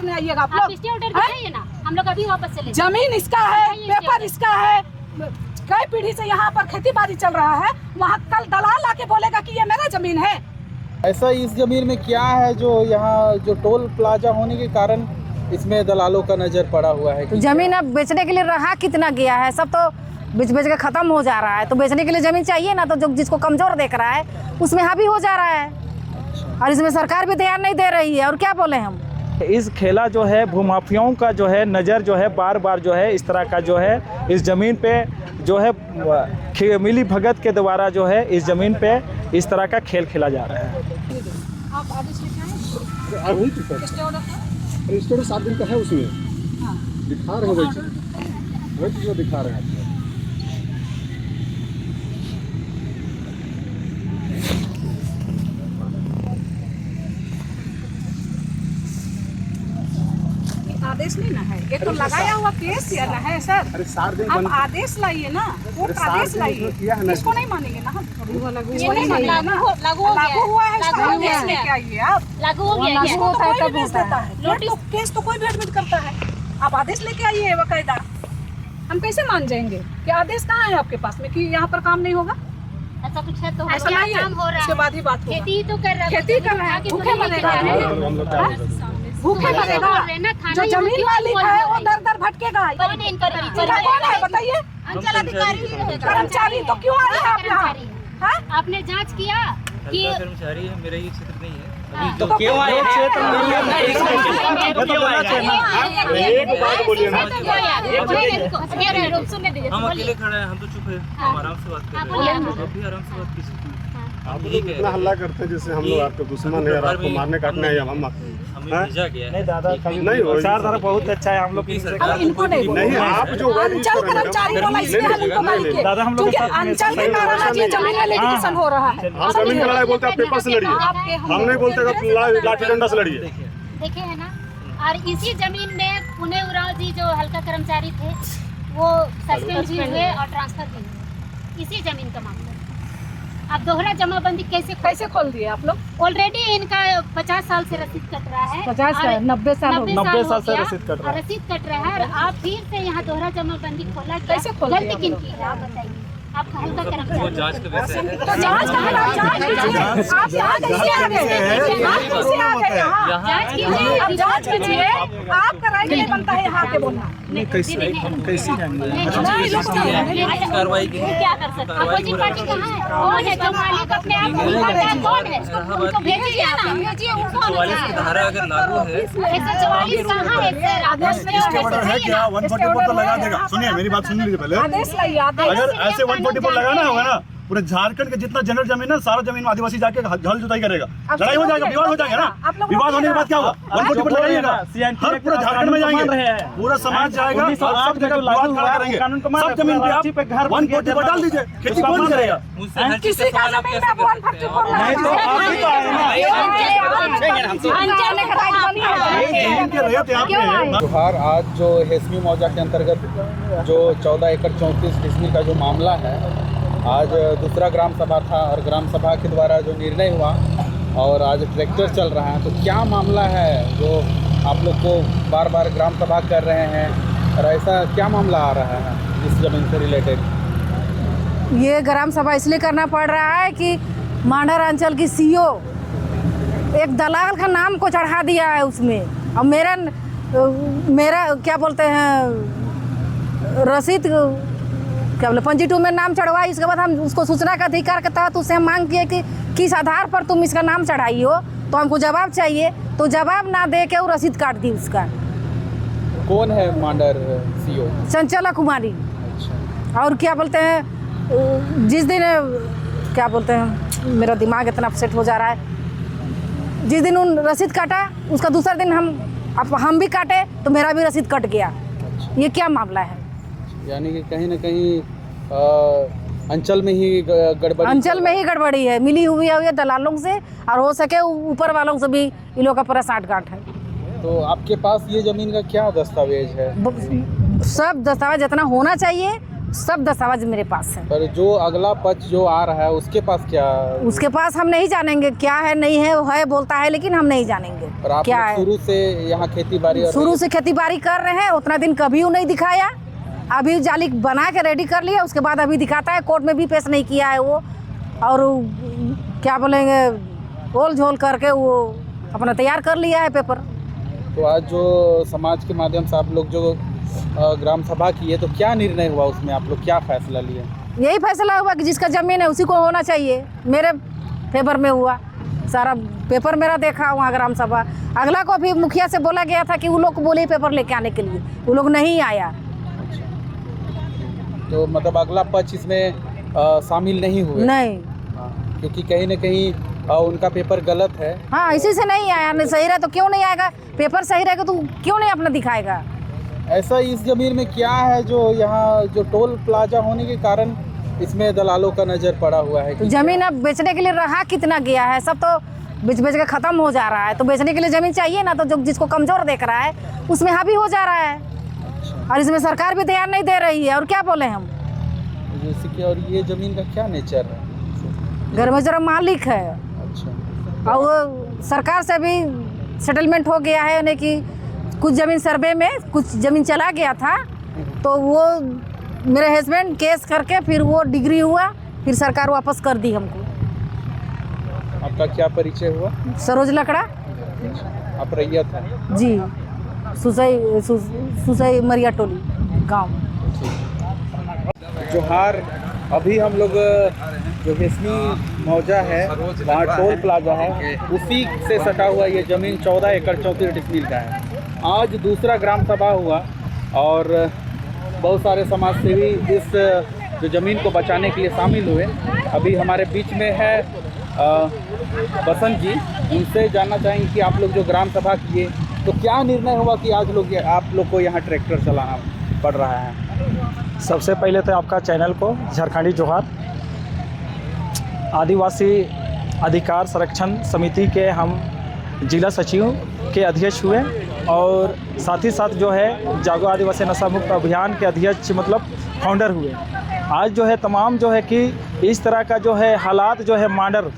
करने आइएगा आप लोग? स्टे ऑर्डर दिखाइए ना, हम लोग अभी वापस चले। जमीन इसका है, पेपर इसका है, कई पीढ़ी से यहाँ पर खेती बाड़ी चल रहा है। वहाँ कल दलाल आके बोलेगा कि ये मेरा जमीन है। ऐसा इस जमीन में क्या है जो यहाँ जो टोल प्लाजा होने के कारण इसमें दलालों का नजर पड़ा हुआ है? तो जमीन अब बेचने के लिए रहा कितना गया है, सब तो बेच बेच के खत्म हो जा रहा है। तो बेचने के लिए जमीन चाहिए ना, तो जो जिसको कमजोर देख रहा है उसमें हावी हो जा रहा है, और इसमें सरकार भी ध्यान नहीं दे रही है। और क्या बोले हम? इस खेला जो है भूमाफियाओं का जो है नज़र जो है बार बार जो है इस तरह का जो है इस ज़मीन पे जो है मिली भगत के द्वारा जो है इस ज़मीन पे इस तरह का खेल खेला जा रहा है। आप आदेश लेके आए? स्टे ऑर्डर 7 दिन का है उसमें। दिखा रहे हैं वही चीज़ दिखा रहे हैं। आदेश नहीं ना है, ये तो लगाया हुआ केस या ना है सर। अरे 7 दिन आप आदेश लाइए ना, वो आदेश लाइए, इसको नहीं मानेंगे ना हम। ये नहीं मानेंगे ना, लागू हुआ है, इसको आदेश लेके आइए आप। लागू हो गया है, इसको तो कोई भी भेज देता है, नोटिस केस तो कोई भी एडमिट करता है। आप आदेश लेके आइए बाकायदा। हम कैसे मान जाएंगे कि आदेश कहाँ है आपके पास में कि यहाँ पर काम नहीं होगा? ऐसा कुछ है तो ऐसा नहीं है, उसके बाद ही बात होगा। खेती तो कर रहा है, खेती कर रहे हैं, भूखे मरेगा, भूखे मरेगा। जो जमीन मालिक है वो दर दर भटकेगा। कौन है बताइए? अंचल अधिकारी कर्मचारी तो क्यों आए हैं आप यहाँ? हाँ? आपने जांच किया कि कर्मचारी है, मेरा ये क्षेत्र नहीं है। तो क्यों आए क्षेत्र एक बात बोलिए ना। सुनने दीजिए, हम अकेले खड़े हैं, हम तो चुप है, हम आराम से बात कर रहे हैं। आप भी आराम से बात कीजिए। आप लोग इतना हल्ला करते हैं जैसे हम लोग आपके दुश्मन है और आपको मारने काटने हैं। हम हमें भेजा गया है। नहीं दादा नहीं हो सरकार बहुत अच्छा है, हम लोग इनको नहीं नहीं, आप जो अंचल कर्मचारी बोला इसलिए हम इनको मालिक दादा हम लोग क्योंकि अंचल में महाराज ये जमीन में लिटिगेशन हो रहा है। हम जमीन का लड़ाई बोलते हैं, पेपर से लड़िए। हम नहीं बोलते कि लाठी डंडा से लड़िए। देखे है ना। और इसी जमीन में पुणे उराव जी जो हल्का कर्मचारी थे वो सस्पेंड भी हुए और ट्रांसफर भी हुए, इसी जमीन का मामला। अब दोहरा जमाबंदी कैसे खोल दिए आप लोग? ऑलरेडी इनका 50 साल से रसीद कट रहा है। 50 साल 90 साल 90 साल से रसीद कट रहा है। रसीद कट रहा है और आप फिर से यहाँ दोहरा जमाबंदी खोला, कैसे खोल दिया? गलती किन की है आप बताइए? आप हल्का वो कर्मचारी जांच का विषय है। तो जांच कहाँ है? जांच कीजिए। आप यहाँ कैसे आ गए? आप कैसे आ गए यहाँ? जांच कीजिए। आप जांच कीजिए। आपका राइट नहीं बनता है यहाँ के बोलना। कैसे जाएंगे? कार्रवाई की क्या कर सकते हैं? अपोजिट पार्टी कहाँ है? कौन है जो मालिक अपने आप को बताता है? कौन है? उनको भेजिए ना, भेजिए उनको। 44 की धारा अगर लागू है 144 कहाँ है सर? आदेश में है क्या 144 तो लगा देगा। सुनिए मेरी बात सुन लीजिए पहले। आदेश लाइए, आदेश। अगर ऐसे 144 लगाना होगा ना, पूरे झारखंड के जितना जनरल जमीन है सारा जमीन आदिवासी जाके हल जुताई करेगा, लड़ाई हो जाएगा, विवाद हो जाएगा ना। विवाद होने के बाद क्या होगा? 144 लगाइएगा, हर पूरा झारखंड में जाएंगे, पूरा समाज जाएगा, सब जगह विवाद खड़ा करेंगे। सब जमीन पे आप 144 डाल दीजिए, खेती कौन करेगा? मुझसे हर चीज किसी से का सवाल आप जमीन कैसे में 144 नहीं तो आप ही तो आए जमीन के रेत यहाँ पे है। जोहार, आज जो हेसमी मौजा के अंतर्गत जो 14 एकड़ 34 डिसमिल का जो मामला है, आज दूसरा ग्राम सभा था और ग्राम सभा के द्वारा जो निर्णय हुआ और आज ट्रैक्टर चल रहा है, तो क्या मामला है जो आप लोग को बार बार ग्राम सभा कर रहे हैं और ऐसा क्या मामला आ रहा है इस जमीन से रिलेटेड? ये ग्राम सभा इसलिए करना पड़ रहा है कि मांडर अंचल की सीओ एक दलाल का नाम को चढ़ा दिया है उसमें, और मेरा क्या बोलते हैं रसीद क्या बोले 52 में नाम चढ़वाई। इसके बाद हम उसको सूचना का अधिकार के तहत उससे हम मांग किए कि किस आधार पर तुम इसका नाम चढ़ाई हो, तो हमको जवाब चाहिए। तो जवाब ना दे के वो रसीद काट दी उसका। कौन है मांडर सीओ? चंचला कुमारी। अच्छा। और क्या बोलते हैं जिस दिन क्या बोलते हैं, मेरा दिमाग इतना अपसेट हो जा रहा है, जिस दिन उन रसीद काटा उसका दूसरा दिन हम भी काटे तो मेरा भी रसीद कट गया। ये क्या मामला है? यानी कि कहीं ना कहीं अंचल में ही गड़बड़ी है, मिली हुई है दलालों से, और हो सके ऊपर वालों से भी इन लोगों का पूरा साठगांठ है। तो आपके पास ये जमीन का क्या दस्तावेज है? सब दस्तावेज जितना होना चाहिए सब दस्तावेज मेरे पास है। पर जो अगला पक्ष जो आ रहा है उसके पास क्या? उसके पास हम नहीं जानेंगे क्या है नहीं है, वो है बोलता है लेकिन हम नहीं जानेंगे और आप क्या है। शुरू से यहाँ खेती बाड़ी शुरू से खेती बाड़ी कर रहे हैं, उतना दिन कभी वो नहीं दिखाया। अभी जाली बना के रेडी कर लिया, उसके बाद अभी दिखाता है। कोर्ट में भी पेश नहीं किया है वो, और क्या बोलेंगे ओल झोल करके वो अपना तैयार कर लिया है पेपर। तो आज जो समाज के माध्यम से आप लोग जो ग्राम सभा की है, तो क्या निर्णय हुआ उसमें? आप लोग क्या फैसला लिए? यही फैसला हुआ कि जिसका ज़मीन है उसी को होना चाहिए। मेरे फेवर में हुआ, सारा पेपर मेरा देखा वहाँ ग्राम सभा। अगला को भी मुखिया से बोला गया था कि वो लोग को बोले पेपर लेके आने के लिए, वो लोग नहीं आया। तो मतलब अगला पक्ष इसमें शामिल नहीं हुए? नहीं, क्योंकि कहीं न कहीं उनका पेपर गलत है। हाँ, इसी से नहीं आया। नहीं सही रहा तो क्यों नहीं आएगा? पेपर सही रहेगा तो क्यों नहीं अपना दिखाएगा? ऐसा इस जमीन में क्या है जो यहाँ जो टोल प्लाजा होने के कारण इसमें दलालों का नज़र पड़ा हुआ है? तो ज़मीन अब बेचने के लिए रहा कितना गया है, सब तो बेच बेच के ख़त्म हो जा रहा है। तो बेचने के लिए ज़मीन चाहिए ना, तो जो जिसको कमज़ोर देख रहा है उसमें हावी हो जा रहा है। और इसमें सरकार भी ध्यान नहीं दे रही है, और क्या बोले हम। जैसे कि और ये ज़मीन का क्या नेचर है? घर में जरा मालिक है, अच्छा, और वो सरकार से भी सेटलमेंट हो गया है, यानी कि कुछ ज़मीन सर्वे में कुछ ज़मीन चला गया था, तो वो मेरे हस्बैंड केस करके फिर वो डिग्री हुआ, फिर सरकार वापस कर दी हमको। आपका क्या परिचय हुआ? सरोज लकड़ा आप रैयत हैं? जी, सुसई मरिया टोली गांव। जोहार। अभी हम लोग जो हेस्मी मौजा है वहाँ टोल प्लाजा है, उसी से सटा हुआ ये ज़मीन 14 एकड़ 34 डिसमिल का है। आज दूसरा ग्राम सभा हुआ और बहुत सारे समाज सेवी इस जो ज़मीन को बचाने के लिए शामिल हुए। अभी हमारे बीच में है बसंत जी, उनसे जानना चाहेंगे कि आप लोग जो ग्राम सभा किए तो क्या निर्णय हुआ कि आज आप लोग को यहाँ ट्रैक्टर चलाना पड़ रहा है? सबसे पहले तो आपका चैनल को झारखंडी जोहार। आदिवासी अधिकार संरक्षण समिति के हम जिला सचिव के अध्यक्ष हुए, और साथ ही साथ जो है जागो आदिवासी नशा मुक्त अभियान के अध्यक्ष मतलब फाउंडर हुए। आज जो है तमाम जो है कि इस तरह का जो है हालात जो है मांडर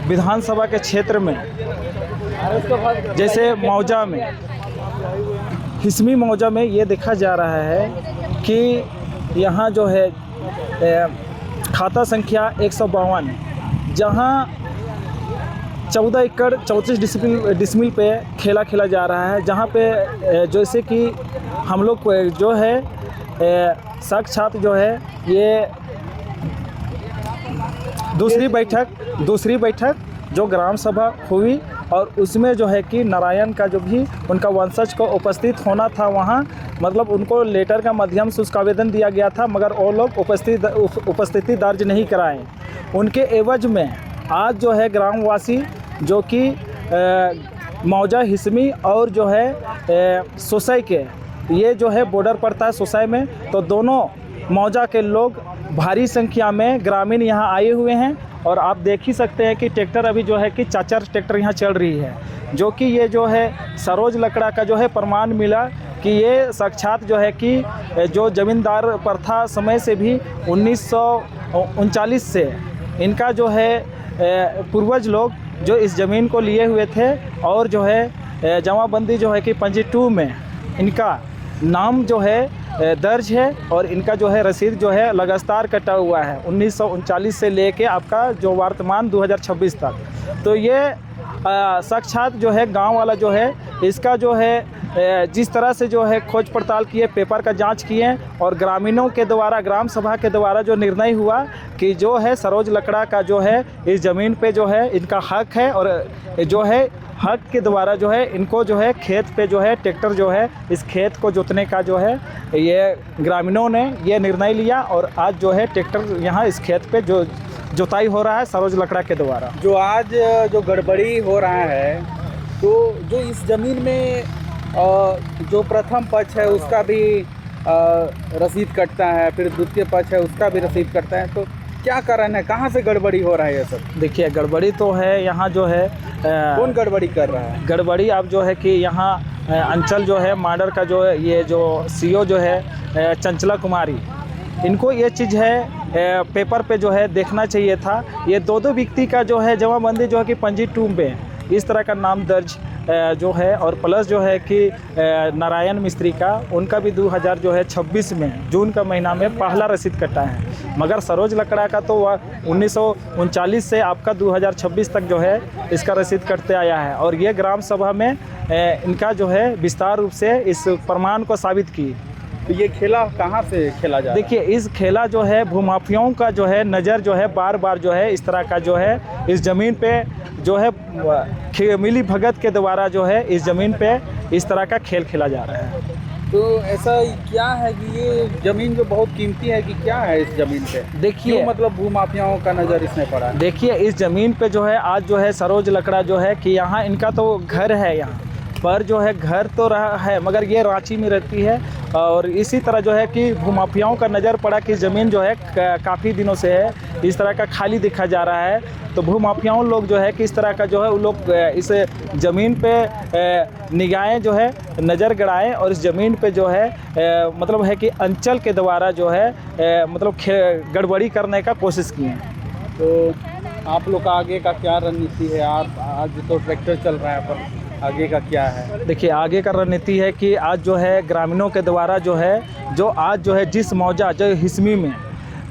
विधानसभा के क्षेत्र में, जैसे मौजा में, हिस्मी मौजा में ये देखा जा रहा है कि यहाँ जो है खाता संख्या 152, जहाँ 14 एकड़ 34 डिसमिल पे खेला जा रहा है, जहाँ पे जैसे कि हम लोग जो है साक्षात जो है ये दूसरी बैठक जो ग्राम सभा हुई, और उसमें जो है कि नारायण का जो भी उनका वंशज को उपस्थित होना था वहाँ, मतलब उनको लेटर का माध्यम से उसका आवेदन दिया गया था, मगर वो लोग उपस्थिति दर्ज नहीं कराएं। उनके एवज में आज जो है ग्रामवासी जो कि मौजा हिस्मी और जो है सोसाई के ये जो है बॉर्डर पड़ता है सोसाई में, तो दोनों मौजा के लोग भारी संख्या में ग्रामीण यहाँ आए हुए हैं। और आप देख ही सकते हैं कि ट्रैक्टर अभी जो है कि 4 ट्रैक्टर यहाँ चल रही है, जो कि ये जो है सरोज लकड़ा का जो है प्रमाण मिला कि ये साक्षात जो है कि जो ज़मींदार प्रथा समय से भी 1939 से इनका जो है पूर्वज लोग जो इस ज़मीन को लिए हुए थे, और जो है जमाबंदी जो है कि 52 में इनका नाम जो है दर्ज है, और इनका जो है रसीद जो है लगातार कटा हुआ है 1939 से लेके आपका जो वर्तमान 2026 तक। तो ये साक्षात जो है गांव वाला जो है इसका जो है जिस तरह से जो है खोज पड़ताल किए, पेपर का जांच किए, और ग्रामीणों के द्वारा ग्राम सभा के द्वारा जो निर्णय हुआ कि जो है सरोज लकड़ा का जो है इस ज़मीन पे जो है इनका हक है, और जो है हक के द्वारा जो है इनको जो है खेत पे जो है ट्रैक्टर जो है इस खेत को जोतने का जो है ये ग्रामीणों ने ये निर्णय लिया, और आज जो है ट्रैक्टर यहाँ इस खेत पे जो जोताई हो रहा है सरोज लकड़ा के द्वारा। जो आज जो गड़बड़ी हो रहा है, तो जो इस ज़मीन में जो प्रथम पक्ष है उसका भी रसीद कटता है, फिर द्वितीय पक्ष है उसका भी रसीद कटता है, तो क्या कारण है, कहाँ से गड़बड़ी हो रहा है ये सब? देखिए गड़बड़ी तो है यहाँ जो है कौन गड़बड़ी कर रहा है? गड़बड़ी अब जो है कि यहाँ अंचल जो है मांडर का जो है ये जो सीओ जो है चंचला कुमारी, इनको ये चीज़ है पेपर पे जो है देखना चाहिए था। ये दो व्यक्ति का जो है जमाबंदी जो है कि पंजी टूम पे इस तरह का नाम दर्ज जो है, और प्लस जो है कि नारायण मिस्त्री का उनका भी 2026 में जून का महीना में पहला रसीद कटा है, मगर सरोज लकड़ा का तो 1939 से आपका 2026 तक जो है इसका रसीद कटते आया है। और ये ग्राम सभा में इनका जो है विस्तार रूप से इस प्रमाण को साबित की। तो ये खेला कहाँ से खेला जा रहा है? देखिए, इस खेला जो है भूमाफियाओं का जो है नज़र जो है बार बार जो है इस तरह का जो है इस ज़मीन पे जो है मिली भगत के द्वारा जो है इस ज़मीन पे इस तरह का खेल खेला जा रहा है। तो ऐसा क्या है कि ये ज़मीन जो बहुत कीमती है कि क्या है इस ज़मीन पे? देखिए, क्यों मतलब भूमाफियाओं का नज़र इसमें पड़ा है? देखिए, इस ज़मीन पे जो है आज जो है सरोज लकड़ा जो है कि यहाँ इनका तो घर है, यहाँ पर जो है घर तो रहा है मगर ये रांची में रहती है। और इसी तरह जो है कि भूमाफियाओं का नज़र पड़ा कि ज़मीन जो है काफ़ी दिनों से है इस तरह का खाली दिखा जा रहा है। तो भूमाफियाओं लोग जो है कि इस तरह का जो है वो लोग इस ज़मीन पे निगाहें जो है नज़र गड़ाएं और इस ज़मीन पे जो है मतलब है कि अंचल के द्वारा जो है मतलब गड़बड़ी करने का कोशिश की है। तो आप लोग का आगे का क्या रणनीति है? आप आज तो ट्रैक्टर चल रहा है, पर आगे का क्या है? देखिए, आगे का रणनीति है कि आज जो है ग्रामीणों के द्वारा जो है जो आज जो है जिस मौजा जो हिस्मी में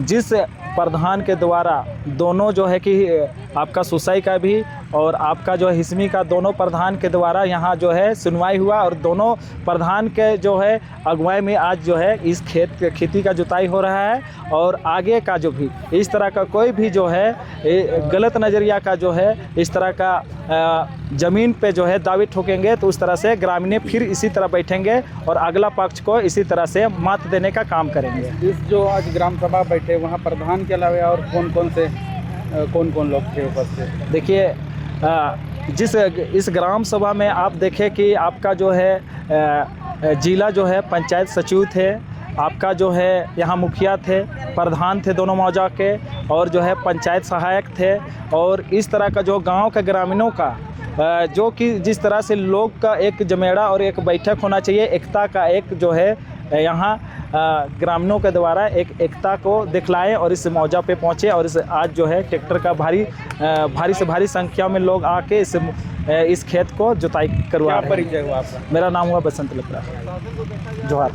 जिस प्रधान के द्वारा दोनों जो है कि आपका सुसाई का भी और आपका जो है हिस्मी का दोनों प्रधान के द्वारा यहाँ जो है सुनवाई हुआ और दोनों प्रधान के जो है अगुवाई में आज जो है इस खेती का जुताई हो रहा है। और आगे का जो भी इस तरह का कोई भी जो है गलत नज़रिया का जो है इस तरह का ज़मीन पे जो है दावे ठोकेंगे तो उस तरह से ग्रामीण फिर इसी तरह बैठेंगे और अगला पक्ष को इसी तरह से मात देने का काम करेंगे। इस जो आज ग्राम सभा बैठे वहाँ प्रधान के अलावा और कौन कौन लोग थे उपस्थित? देखिए, इस ग्राम सभा में आप देखें कि आपका जो है जिला जो है पंचायत सचिव थे, आपका जो है यहाँ मुखिया थे, प्रधान थे दोनों मौजा के, और जो है पंचायत सहायक थे। और इस तरह का जो गांव के ग्रामीणों का जो कि जिस तरह से लोग का एक जमेड़ा और एक बैठक होना चाहिए, एकता का एक जो है यहाँ ग्रामीणों के द्वारा एक एकता को दिखलाएं और इस मौजा पे पहुँचे। और इस आज जो है ट्रैक्टर का भारी से भारी संख्या में लोग आके इस खेत को जुताई करवा रहे हैं। क्या परिचय हुआ आपका? मेरा नाम हुआ बसंत लकड़ा। जोहार।